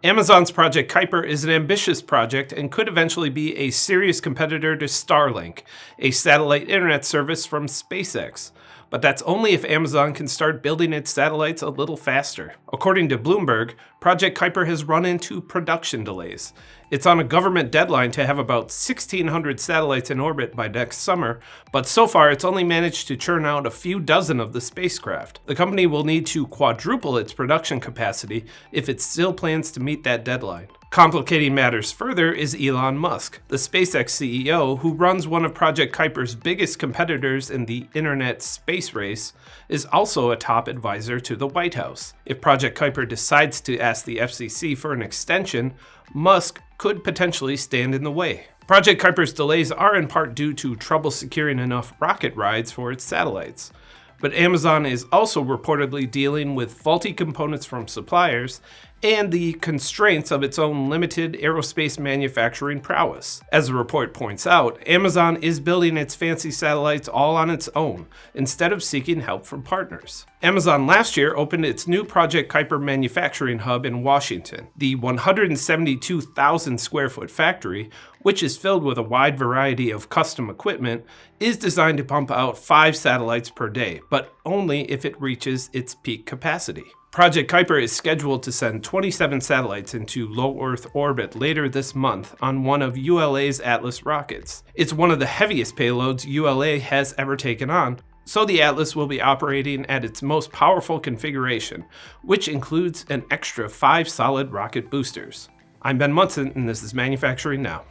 Amazon's Project Kuiper is an ambitious project and could eventually be a serious competitor to Starlink, a satellite internet service from SpaceX. But that's only if Amazon can start building its satellites a little faster. According to Bloomberg, Project Kuiper has run into production delays. It's on a government deadline to have about 1,600 satellites in orbit by next summer, but so far it's only managed to churn out a few dozen of the spacecraft. The company will need to quadruple its production capacity if it still plans to meet that deadline. Complicating matters further is Elon Musk, the SpaceX CEO, who runs one of Project Kuiper's biggest competitors in the internet space race, is also a top advisor to the White House. If Project Kuiper decides to ask the FCC for an extension, Musk could potentially stand in the way. Project Kuiper's delays are in part due to trouble securing enough rocket rides for its satellites. But Amazon is also reportedly dealing with faulty components from suppliers and the constraints of its own limited aerospace manufacturing prowess. As the report points out, Amazon is building its fancy satellites all on its own, instead of seeking help from partners. Amazon last year opened its new Project Kuiper manufacturing hub in Washington. The 172,000 square foot factory, which is filled with a wide variety of custom equipment, is designed to pump out 5 satellites per day, but only if it reaches its peak capacity. Project Kuiper is scheduled to send 27 satellites into low Earth orbit later this month on one of ULA's Atlas rockets. It's one of the heaviest payloads ULA has ever taken on, so the Atlas will be operating at its most powerful configuration, which includes an extra 5 solid rocket boosters. I'm Ben Munson, and this is Manufacturing Now.